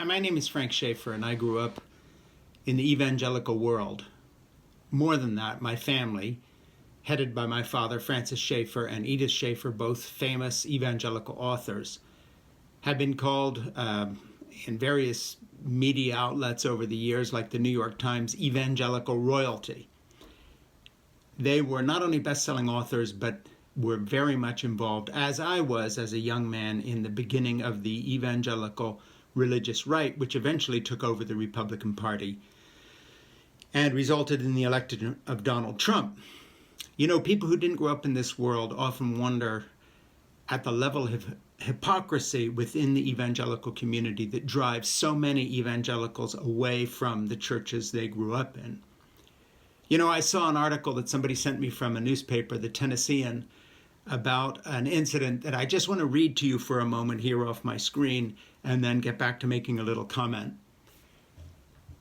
Hi, my name is Frank Schaefer, and I grew up in the evangelical world. More than that, my family, headed by my father, Francis Schaefer, and Edith Schaefer, both famous evangelical authors, have been called in various media outlets over the years, like the New York Times, evangelical royalty. They were not only best-selling authors, but were very much involved, as I was as a young man, in the beginning of the evangelical religious right, which eventually took over the Republican Party and resulted in the election of Donald Trump. You know, people who didn't grow up in this world often wonder at the level of hypocrisy within the evangelical community that drives so many evangelicals away from the churches they grew up in. You know, I saw an article that somebody sent me from a newspaper, the Tennessean, about an incident that I just want to read to you for a moment here off my screen and then get back to making a little comment.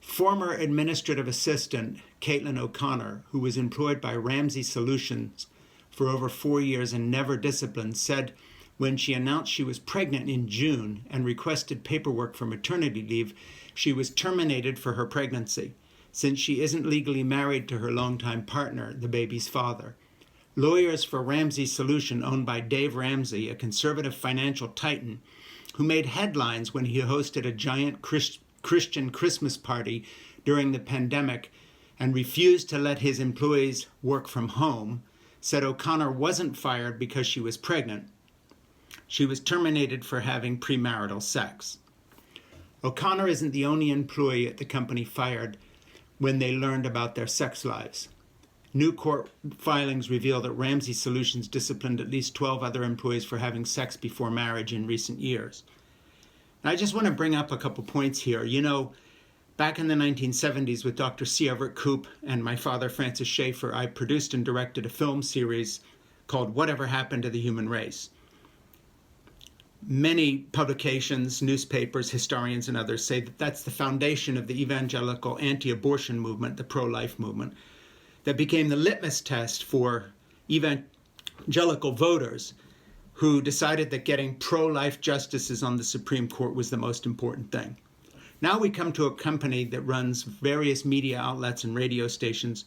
Former administrative assistant Caitlin O'Connor, who was employed by Ramsey Solutions for over 4 years and never disciplined, said when she announced she was pregnant in June and requested paperwork for maternity leave, she was terminated for her pregnancy, since she isn't legally married to her longtime partner, the baby's father. Lawyers for Ramsey Solution, owned by Dave Ramsey, a conservative financial titan, who made headlines when he hosted a giant Christian Christmas party during the pandemic and refused to let his employees work from home, said O'Connor wasn't fired because she was pregnant. She was terminated for having premarital sex. O'Connor isn't the only employee at the company fired when they learned about their sex lives. New court filings reveal that Ramsey Solutions disciplined at least 12 other employees for having sex before marriage in recent years. And I just want to bring up a couple points here. You know, back in the 1970s with Dr. C. Everett Koop and my father, Francis Schaefer, I produced and directed a film series called Whatever Happened to the Human Race. Many publications, newspapers, historians, and others say that that's the foundation of the evangelical anti-abortion movement, the pro-life movement, that became the litmus test for evangelical voters who decided that getting pro-life justices on the Supreme Court was the most important thing. Now we come to a company that runs various media outlets and radio stations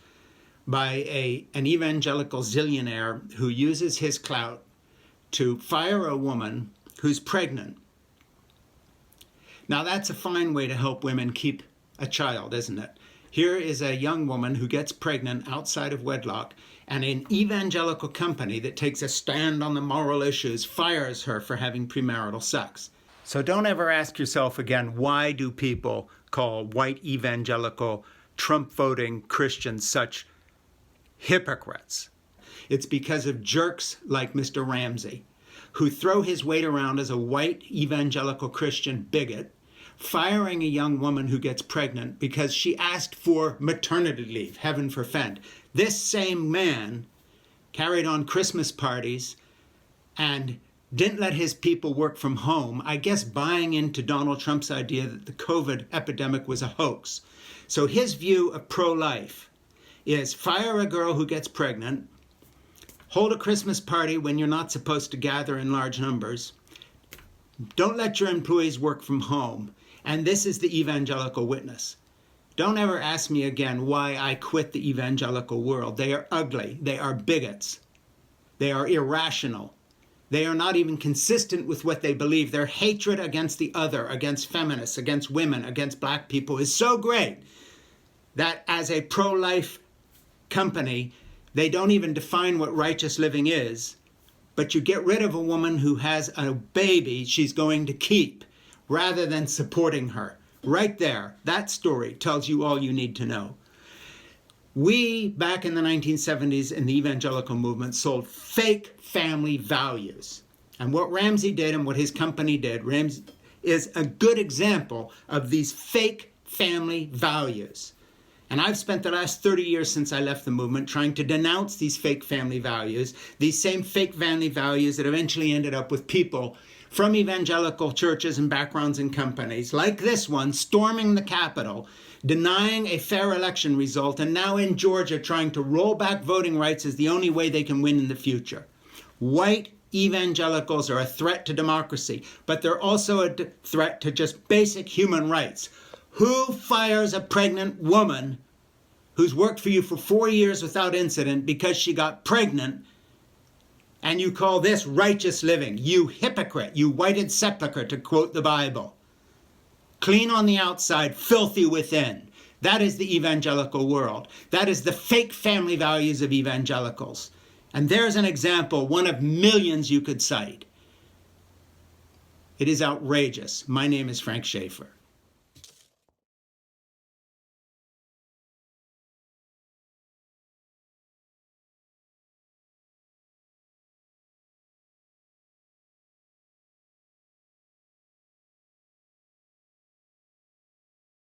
by an evangelical zillionaire who uses his clout to fire a woman who's pregnant. Now that's a fine way to help women keep a child, isn't it? Here is a young woman who gets pregnant outside of wedlock, and an evangelical company that takes a stand on the moral issues fires her for having premarital sex. So don't ever ask yourself again, why do people call white evangelical Trump-voting Christians such hypocrites? It's because of jerks like Mr. Ramsey, who throw his weight around as a white evangelical Christian bigot, firing a young woman who gets pregnant because she asked for maternity leave, heaven forfend. This same man carried on Christmas parties and didn't let his people work from home, I guess buying into Donald Trump's idea that the COVID epidemic was a hoax. So his view of pro-life is fire a girl who gets pregnant, hold a Christmas party when you're not supposed to gather in large numbers, don't let your employees work from home. And this is the evangelical witness. Don't ever ask me again why I quit the evangelical world. They are ugly. They are bigots. They are irrational. They are not even consistent with what they believe. Their hatred against the other, against feminists, against women, against black people is so great that as a pro-life company, they don't even define what righteous living is. But you get rid of a woman who has a baby she's going to keep, rather than supporting her. Right there, that story tells you all you need to know. We, back in the 1970s in the evangelical movement, sold fake family values. And what Ramsey did and what his company did, Ramsey, is a good example of these fake family values. And I've spent the last 30 years since I left the movement trying to denounce these fake family values, these same fake family values that eventually ended up with people from evangelical churches and backgrounds and companies, like this one, storming the Capitol, denying a fair election result, and now in Georgia trying to roll back voting rights as the only way they can win in the future. White evangelicals are a threat to democracy, but they're also a threat to just basic human rights. Who fires a pregnant woman who's worked for you for 4 years without incident because she got pregnant, and you call this righteous living? You hypocrite, you whited sepulchre, to quote the Bible. Clean on the outside, filthy within. That is the evangelical world. That is the fake family values of evangelicals. And there's an example, one of millions you could cite. It is outrageous. My name is Frank Schaeffer.